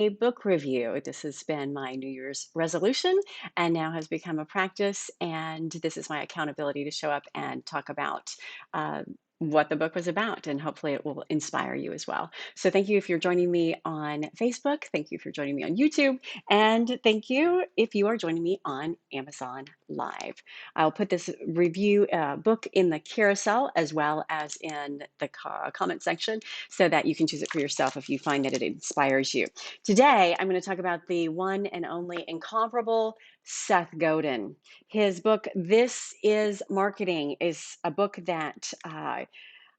a book review. This has been my New Year's resolution and now has become a practice. And this is my accountability to show up and talk about uh, what the book was about. And hopefully it will inspire you as well. So thank you if you're joining me on Facebook. Thank you for joining me on YouTube. And thank you if you are joining me on Amazon Live. I'll put this review book in the carousel as well as in the comment section so that you can choose it for yourself if you find that it inspires you. Today, I'm going to talk about the one and only incomparable Seth Godin. His book, This is Marketing, is a book that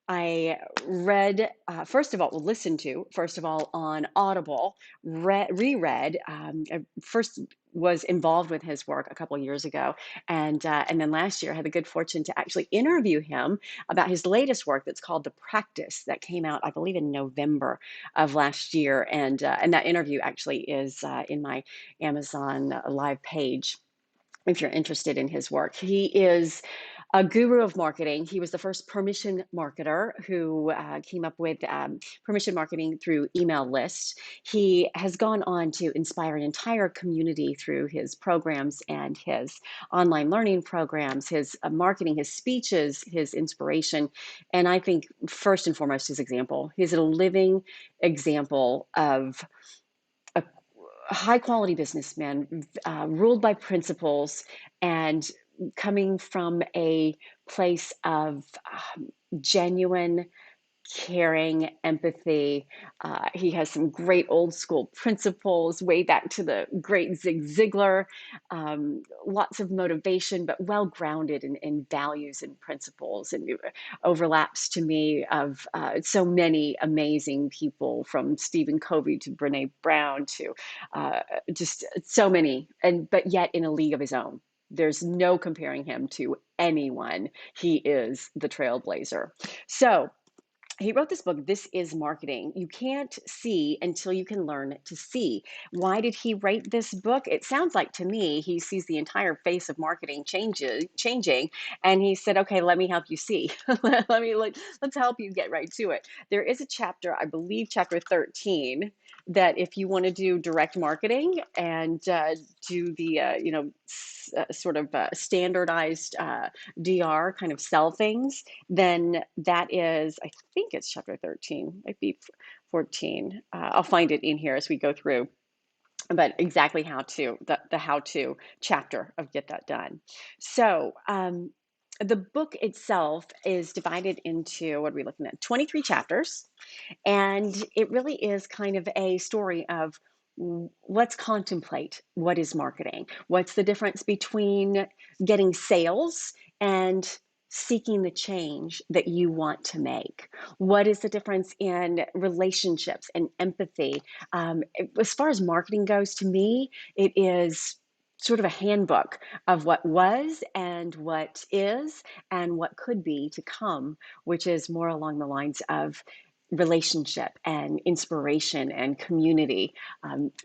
I read, first of all, well, listened to, first of all, on Audible, reread. I first was involved with his work a couple years ago. And then last year, I had the good fortune to actually interview him about his latest work that's called The Practice that came out, I believe, in November of last year. And that interview actually is in my Amazon Live page if you're interested in his work. He is a guru of marketing. He was the first permission marketer who came up with permission marketing through email lists. He has gone on to inspire an entire community through his programs and his online learning programs, his marketing, his speeches, his inspiration. And I think first and foremost, his example. He's a living example of a high quality businessman, ruled by principles and coming from a place of genuine caring, empathy. He has some great old school principles, way back to the great Zig Ziglar. Lots of motivation, but well grounded in values and principles, and overlaps to me of so many amazing people, from Stephen Covey to Brene Brown to just so many, and but yet in a league of his own. There's no comparing him to anyone. He is the trailblazer. So he wrote this book, This is Marketing. You can't see until you can learn to see. Why did he write this book? It sounds like to me he sees the entire face of marketing changing, and he said, okay, let me help you see. Let's help you get right to it. There is a chapter, I believe chapter 13, that if you want to do direct marketing and do the sort of standardized DR, kind of sell things, then that is, I think it's chapter 13, might be 14. I'll find it in here as we go through, but exactly how to, the how to chapter of Get That Done. So the book itself is divided into, what are we looking at? 23 chapters. And it really is kind of a story of, let's contemplate what is marketing. What's the difference between getting sales and seeking the change that you want to make? What is the difference in relationships and empathy? As far as marketing goes, to me, it is sort of a handbook of what was and what is and what could be to come, which is more along the lines of relationship and inspiration and community,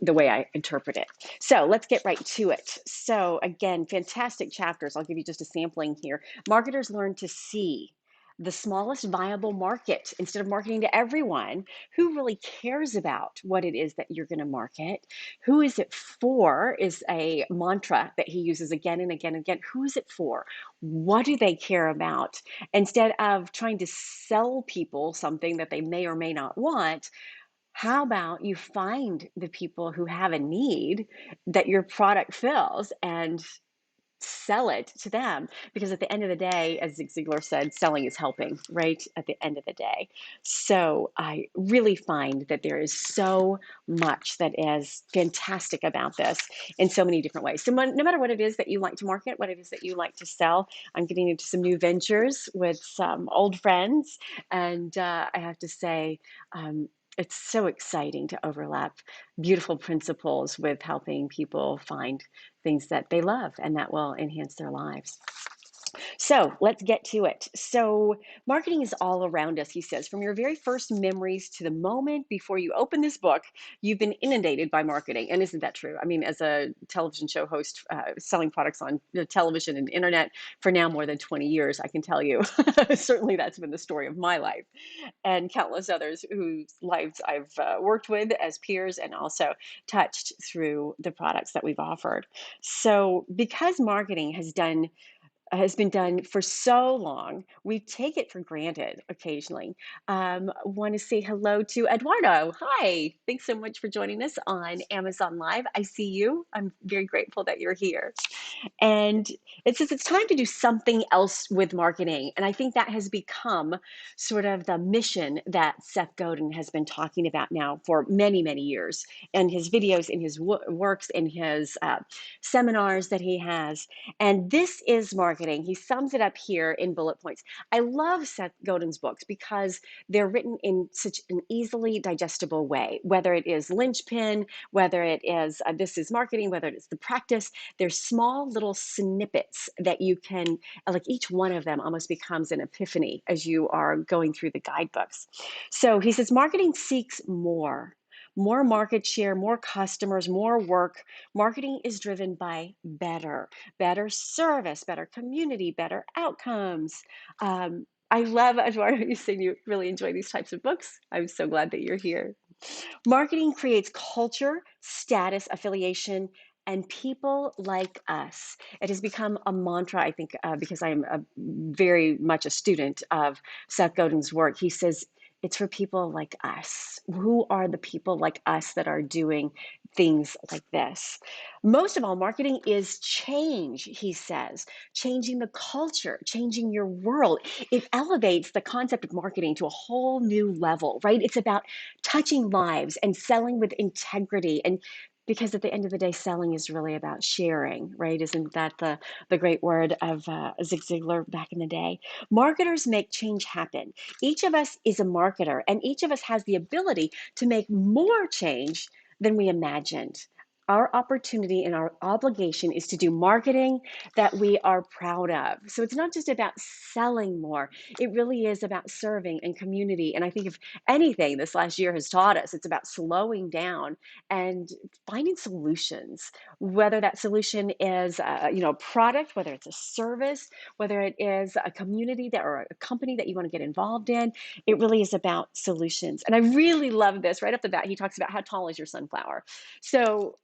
the way I interpret it. So let's get right to it. So again, fantastic chapters. I'll give you just a sampling here. Marketers learn to see the smallest viable market instead of marketing to everyone. Who really cares about what it is that you're going to market? Who is it for is a mantra that he uses again and again and again. Who is it for? What do they care about? Instead of trying to sell people something that they may or may not want, how about you find the people who have a need that your product fills and sell it to them? Because at the end of the day, as Zig Ziglar said, selling is helping, right? At the end of the day. So I really find that there is so much that is fantastic about this in so many different ways. So no matter what it is that you like to market, what it is that you like to sell, I'm getting into some new ventures with some old friends. And I have to say, it's so exciting to overlap beautiful principles with helping people find things that they love and that will enhance their lives. So let's get to it. So, marketing is all around us, he says. From your very first memories to the moment before you open this book, you've been inundated by marketing. And isn't that true? I mean, as a television show host, selling products on television and internet for now more than 20 years, I can tell you, certainly that's been the story of my life and countless others whose lives I've worked with as peers and also touched through the products that we've offered. So, because marketing has been done for so long. We take it for granted occasionally. Want to say hello to Eduardo. Hi. Thanks so much for joining us on Amazon Live. I see you. I'm very grateful that you're here. And it says it's time to do something else with marketing. And I think that has become sort of the mission that Seth Godin has been talking about now for many, many years in his videos, in his works, in his seminars that he has. And this is marketing. He sums it up here in bullet points. I love Seth Godin's books because they're written in such an easily digestible way, whether it is linchpin, whether it is this is marketing, whether it's the practice. There's small little snippets that you can, like each one of them almost becomes an epiphany as you are going through the guidebooks. So he says marketing seeks more market share, more customers, more work. Marketing is driven by better service, better community, better outcomes. I love, Eduardo, you saying you really enjoy these types of books. I'm so glad that you're here. Marketing creates culture, status, affiliation, and people like us. It has become a mantra, I think, because I am very much a student of Seth Godin's work. He says, it's for people like us. Who are the people like us that are doing things like this? Most of all, marketing is change, he says, changing the culture, changing your world. It elevates the concept of marketing to a whole new level, right? It's about touching lives and selling with integrity. And because at the end of the day, selling is really about sharing, right? Isn't that the great word of Zig Ziglar back in the day? Marketers make change happen. Each of us is a marketer, and each of us has the ability to make more change than we imagined. Our opportunity and our obligation is to do marketing that we are proud of. So it's not just about selling more, it really is about serving and community. And I think if anything this last year has taught us, it's about slowing down and finding solutions, whether that solution is a product, whether it's a service, whether it is a community that or a company that you want to get involved in. It really is about solutions. And I really love this right off the bat. He talks about how tall is your sunflower. So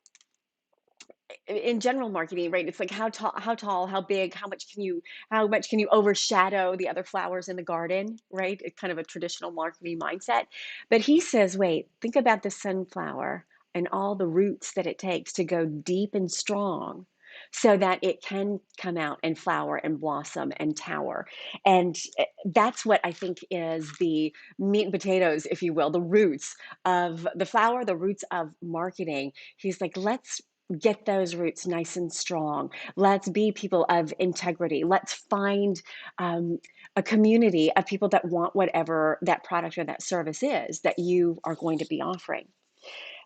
in general marketing, right? It's like how tall, how big, how much can you overshadow the other flowers in the garden, right? It's kind of a traditional marketing mindset. But he says, wait, think about the sunflower and all the roots that it takes to go deep and strong so that it can come out and flower and blossom and tower. And that's what I think is the meat and potatoes, if you will, the roots of the flower, the roots of marketing. He's like, let's get those roots nice and strong. Let's be people of integrity. Let's find a community of people that want whatever that product or that service is that you are going to be offering.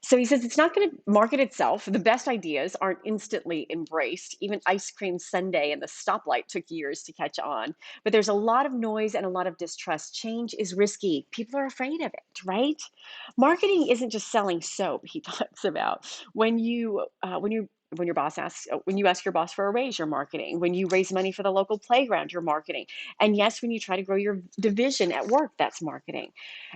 So he says it's not going to market itself. The best ideas aren't instantly embraced. Even ice cream sundae and the stoplight took years to catch on. But there's a lot of noise and a lot of distrust. Change is risky. People are afraid of it, right? Marketing isn't just selling soap. He talks about when your boss asks when you ask your boss for a raise, you're marketing. When you raise money for the local playground, you're marketing. And yes, when you try to grow your division at work, that's marketing.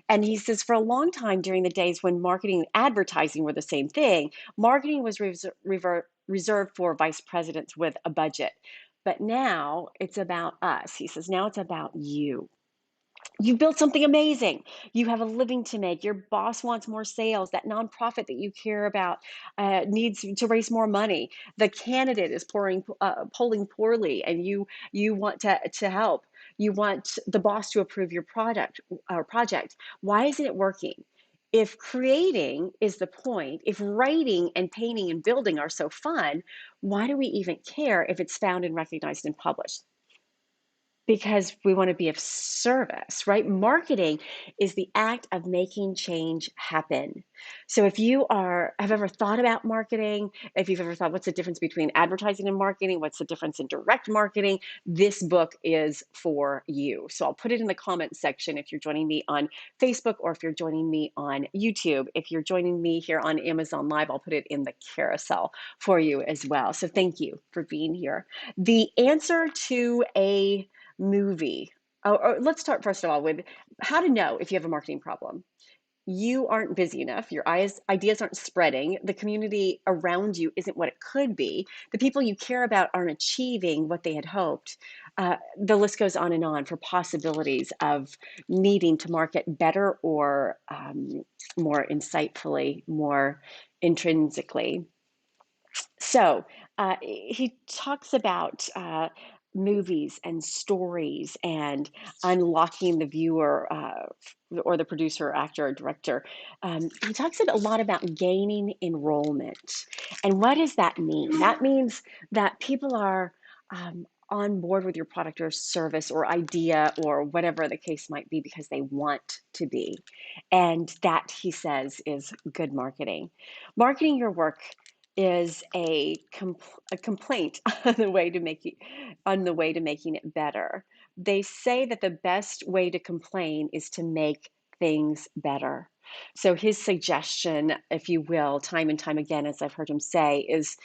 And he says for a long time during the days when marketing and advertising were the same thing, marketing was reserved for vice presidents with a budget. But now it's about us. He says, now it's about you. You've built something amazing. You have a living to make. Your boss wants more sales. That nonprofit that you care about needs to raise more money. The candidate is polling poorly, and you want to help. You want the boss to approve your product or project. Why isn't it working? If creating is the point, if writing and painting and building are so fun, why do we even care if it's found and recognized and published? because we want to be of service, right? Marketing is the act of making change happen. So if you have ever thought about marketing, if you've ever thought, what's the difference between advertising and marketing? What's the difference in direct marketing? This book is for you. So I'll put it in the comments section if you're joining me on Facebook or if you're joining me on YouTube. If you're joining me here on Amazon Live, I'll put it in the carousel for you as well. So thank you for being here. The answer to a movie. Or let's start first of all with how to know if you have a marketing problem. You aren't busy enough. Your ideas aren't spreading. The community around you isn't what it could be. The people you care about aren't achieving what they had hoped. The list goes on and on for possibilities of needing to market better or more insightfully, more intrinsically. So he talks about movies and stories and unlocking the viewer or the producer, actor, or director. He talks a lot about gaining enrollment. And what does that mean? That means that people are on board with your product or service or idea or whatever the case might be because they want to be. And that, he says, is good marketing. Marketing your work is a complaint on the way to making it better. They say that the best way to complain is to make things better. So his suggestion, if you will, time and time again, as I've heard him say, is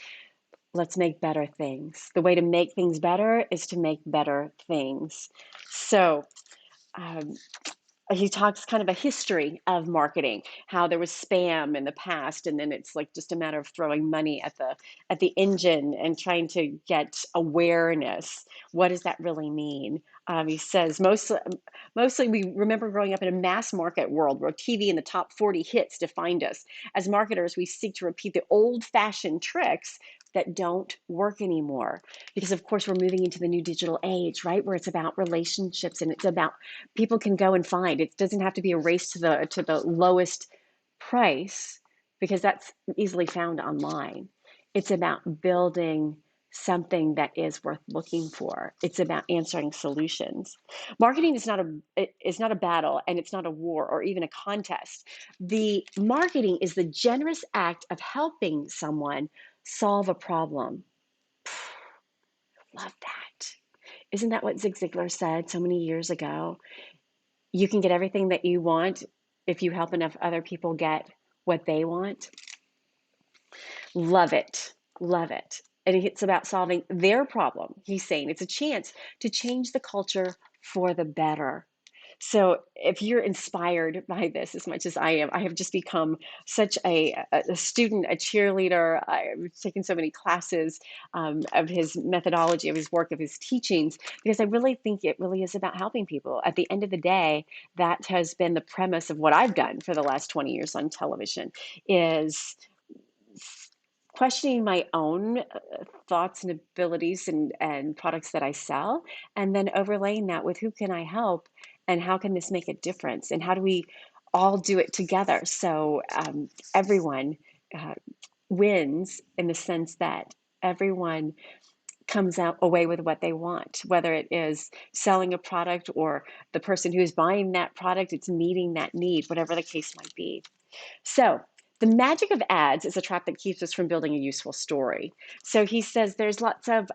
let's make better things. The way to make things better is to make better things. So um, he talks kind of a history of marketing, how there was spam in the past, and then it's like just a matter of throwing money at the engine and trying to get awareness. What does that really mean? He says mostly we remember growing up in a mass market world where TV and the top 40 hits defined us. As marketers, we seek to repeat the old-fashioned tricks that don't work anymore because of course we're moving into the new digital age, right, where it's about relationships and it's about people can go and find. It doesn't have to be a race to the lowest price because that's easily found online. It's about building something that is worth looking for. It's about answering solutions. Marketing is not a battle and it's not a war or even a contest. The marketing is the generous act of helping someone solve a problem. Love that. Isn't that what Zig Ziglar said so many years ago? You can get everything that you want if you help enough other people get what they want. Love it. Love it. And it's about solving their problem. He's saying it's a chance to change the culture for the better. So if you're inspired by this as much as I am, I have just become such a student, a cheerleader. I've taken so many classes of his methodology, of his work, of his teachings, because I really think it really is about helping people. At the end of the day, that has been the premise of what I've done for the last 20 years on television, is questioning my own thoughts and abilities and products that I sell, and then overlaying that with who can I help and how can this make a difference and how do we all do it together so everyone uh, wins in the sense that everyone comes out away with what they want, whether it is selling a product or the person who is buying that product, it's meeting that need, whatever the case might be. So the magic of ads is a trap that keeps us from building a useful story. So he says there's lots of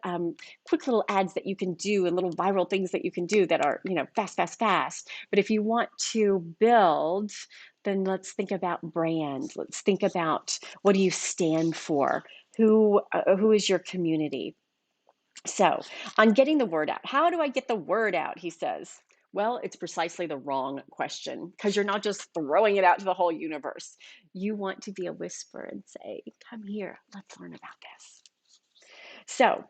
quick little ads that you can do and little viral things that you can do that are, fast, fast, fast. But if you want to build, then let's think about brand. Let's think about what do you stand for? Who is your community? So, on getting the word out, how do I get the word out? He says. Well, it's precisely the wrong question because you're not just throwing it out to the whole universe. You want to be a whisper and say, come here, let's learn about this. So,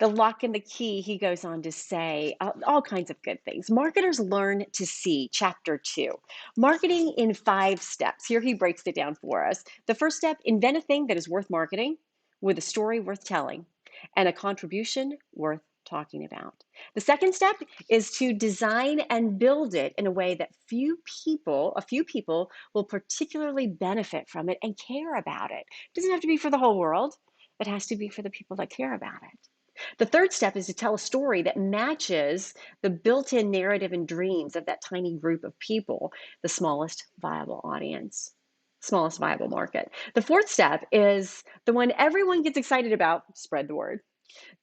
the lock and the key, he goes on to say all kinds of good things. Marketers learn to see, chapter 2. Marketing in 5 steps. Here he breaks it down for us. The first step, invent a thing that is worth marketing with a story worth telling and a contribution worth talking about. The second step is to design and build it in a way that a few people will particularly benefit from it and care about it. It doesn't have to be for the whole world. It has to be for the people that care about it. The third step is to tell a story that matches the built-in narrative and dreams of that tiny group of people, the smallest viable audience, smallest viable market. The fourth step is the one everyone gets excited about: spread the word.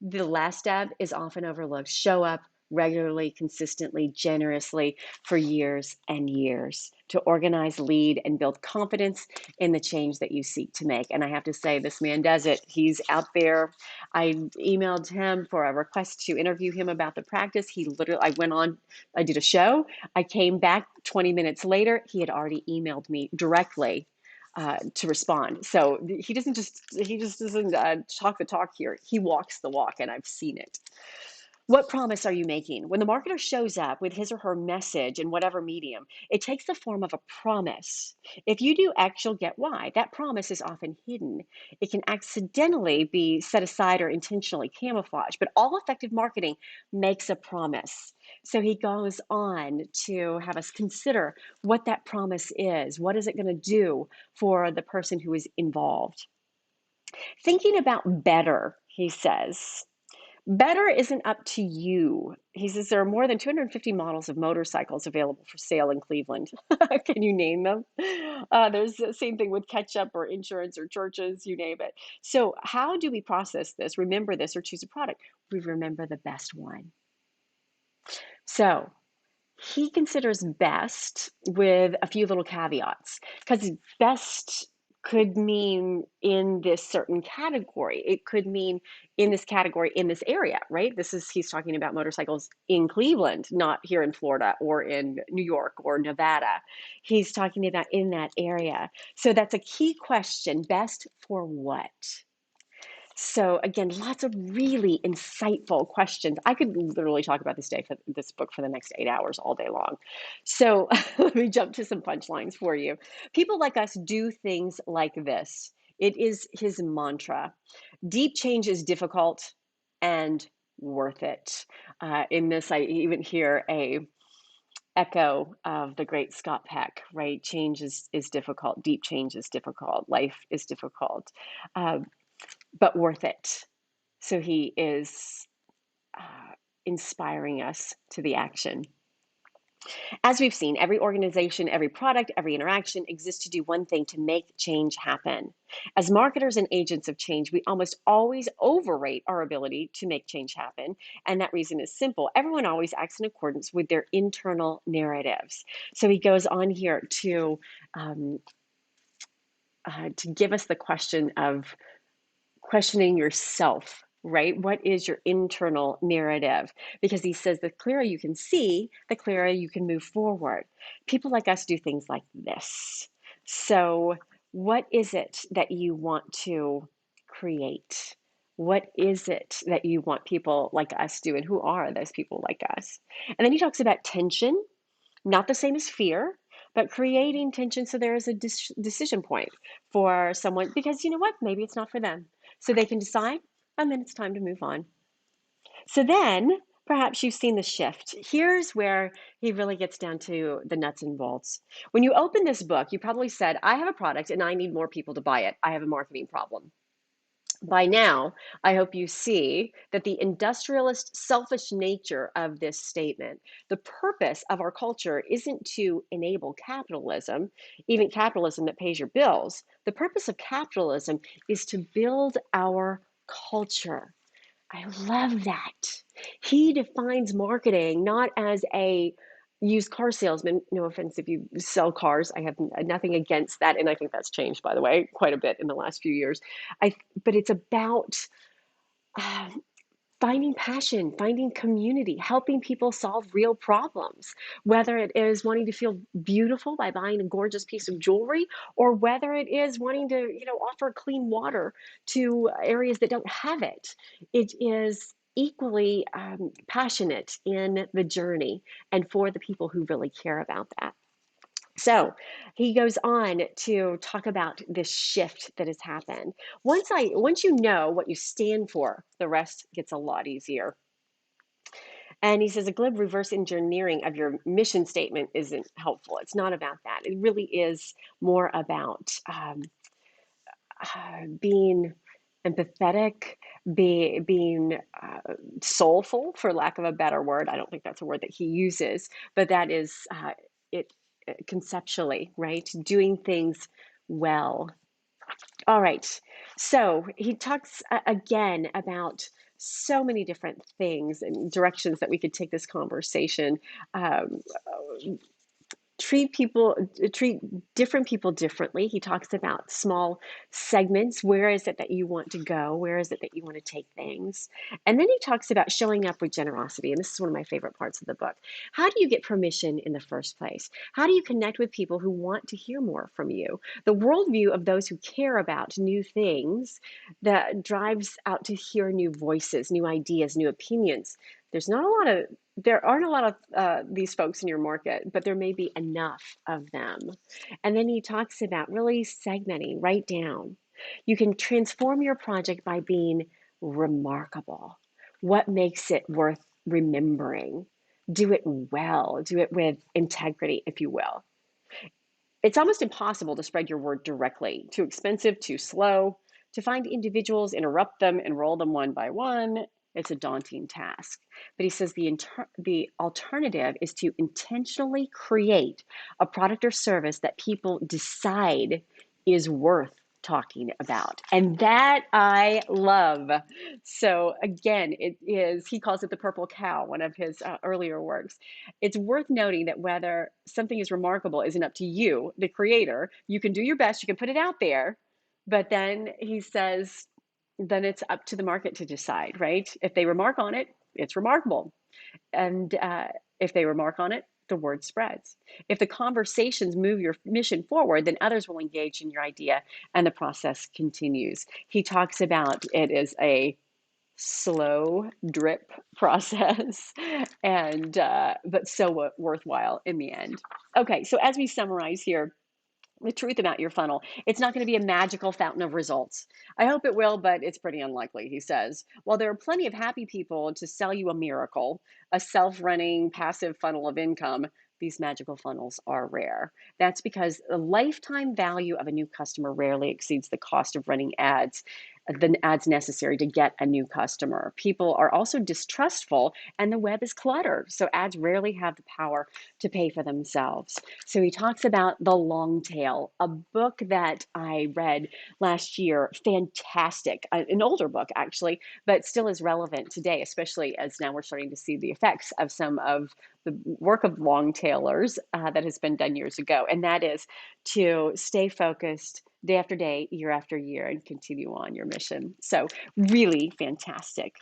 The last step is often overlooked: show up regularly, consistently, generously for years and years to organize, lead, and build confidence in the change that you seek to make. And I have to say, this man does it. He's out there. I emailed him for a request to interview him about the practice. I went on, I did a show. I came back 20 minutes later. He had already emailed me directly to respond. So he just doesn't talk the talk here. He walks the walk, and I've seen it. What promise are you making? When the marketer shows up with his or her message in whatever medium, it takes the form of a promise. If you do X, you'll get Y. That promise is often hidden. It can accidentally be set aside or intentionally camouflaged, but all effective marketing makes a promise. So he goes on to have us consider what that promise is. What is it going to do for the person who is involved? Thinking about better, he says. Better isn't up to you. He says there are more than 250 models of motorcycles available for sale in Cleveland. Can you name them? There's the same thing with ketchup or insurance or churches, you name it. So, how do we process this, remember this, or choose a product? We remember the best one. So, he considers best with a few little caveats, because best could mean in this certain category. It could mean in this category in this area, right? He's talking about motorcycles in Cleveland, not here in Florida or in New York or Nevada. He's talking about in that area. So that's a key question. Best for what? So again, lots of really insightful questions. I could literally talk about this book for the next 8 hours all day long. So let me jump to some punchlines for you. People like us do things like this. It is his mantra. Deep change is difficult and worth it. In this, I even hear a echo of the great Scott Peck, right? Change is difficult. Deep change is difficult. Life is difficult, uh, but worth it. So he is inspiring us to the action. As we've seen, every organization, every product, every interaction exists to do one thing: to make change happen. As marketers and agents of change, we almost always overrate our ability to make change happen. And that reason is simple: everyone always acts in accordance with their internal narratives. So he goes on here um, to give us the question of questioning yourself, right? What is your internal narrative? Because he says the clearer you can see, the clearer you can move forward. People like us do things like this. So, what is it that you want to create? What is it that you want people like us do? And who are those people like us? And then he talks about tension, not the same as fear, but creating tension so there is a decision point for someone, because you know what? Maybe it's not for them. So they can decide, and then it's time to move on. So then perhaps you've seen the shift. Here's where he really gets down to the nuts and bolts. When you open this book, you probably said, I have a product and I need more people to buy it. I have a marketing problem. By now, I hope you see that the industrialist, selfish nature of this statement, the purpose of our culture isn't to enable capitalism, even capitalism that pays your bills. The purpose of capitalism is to build our culture. I love that. He defines marketing not as a used car salesman. No offense if you sell cars. I have nothing against that. And I think that's changed, by the way, quite a bit in the last few years. But it's about uh, finding passion, finding community, helping people solve real problems, whether it is wanting to feel beautiful by buying a gorgeous piece of jewelry, or whether it is wanting to, offer clean water to areas that don't have it. It is equally passionate in the journey and for the people who really care about that. So he goes on to talk about this shift that has happened. Once you know what you stand for, the rest gets a lot easier. And he says a glib reverse engineering of your mission statement isn't helpful. It's not about that. It really is more about being empathetic, being soulful, for lack of a better word. I don't think that's a word that he uses, but that is it conceptually, right? Doing things well. All right. So he talks again about so many different things and directions that we could take this conversation. Um, treat different people differently. He talks about small segments. Where is it that you want to go? Where is it that you want to take things? And then he talks about showing up with generosity. And this is one of my favorite parts of the book. How do you get permission in the first place? How do you connect with people who want to hear more from you? The worldview of those who care about new things that drives out to hear new voices, new ideas, new opinions. There's not a lot of there aren't a lot of these folks in your market, but there may be enough of them. And then he talks about really segmenting right down. You can transform your project by being remarkable. What makes it worth remembering? Do it well, do it with integrity, if you will. It's almost impossible to spread your word directly. Too expensive, too slow. To find individuals, interrupt them, enroll them one by one, it's a daunting task. But he says the alternative is to intentionally create a product or service that people decide is worth talking about. And that I love. So again, he calls it the purple cow, one of his earlier works. It's worth noting that whether something is remarkable isn't up to you, the creator. You can do your best, you can put it out there, but then he says, then it's up to the market to decide, right? If they remark on it, it's remarkable. And if they remark on it, the word spreads. If the conversations move your mission forward, then others will engage in your idea and the process continues. He talks about it as a slow drip process and but so worthwhile in the end. Okay, so as we summarize here, the truth about your funnel. It's not going to be a magical fountain of results. I hope it will, but it's pretty unlikely, he says. While there are plenty of happy people to sell you a miracle, a self running passive funnel of income, these magical funnels are rare. That's because the lifetime value of a new customer rarely exceeds the cost of running ads, the ads necessary to get a new customer. People are also distrustful and the web is cluttered, so ads rarely have the power to pay for themselves. So he talks about The Long Tail, a book that I read last year. Fantastic. An older book, actually, but still is relevant today, especially as now we're starting to see the effects of some of the work of long tailers that has been done years ago. And that is to stay focused day after day, year after year, and continue on your mission. So, really fantastic.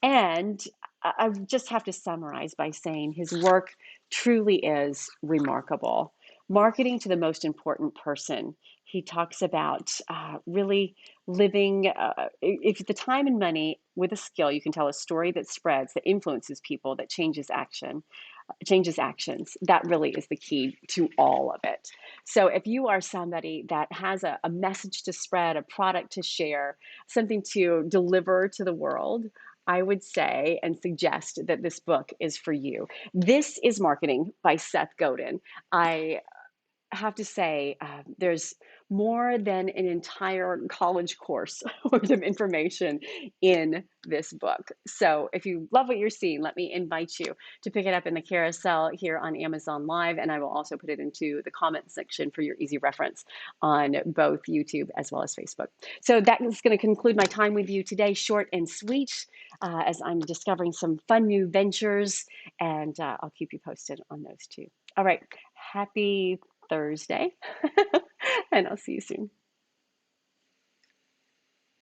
And I just have to summarize by saying his work truly is remarkable. Marketing to the most important person. He talks about really living, if the time and money with a skill, you can tell a story that spreads, that influences people, that changes actions. That really is the key to all of it. So if you are somebody that has a message to spread, a product to share, something to deliver to the world, I would say and suggest that this book is for you. This is Marketing by Seth Godin. I have to say, there's more than an entire college course worth of information in this book. So if you love what you're seeing, let me invite you to pick it up in the carousel here on Amazon Live, and I will also put it into the comment section for your easy reference on both YouTube as well as Facebook. So that is going to conclude my time with you today, short and sweet, as I'm discovering some fun new ventures, and I'll keep you posted on those too. All right, happy Thursday, and I'll see you soon.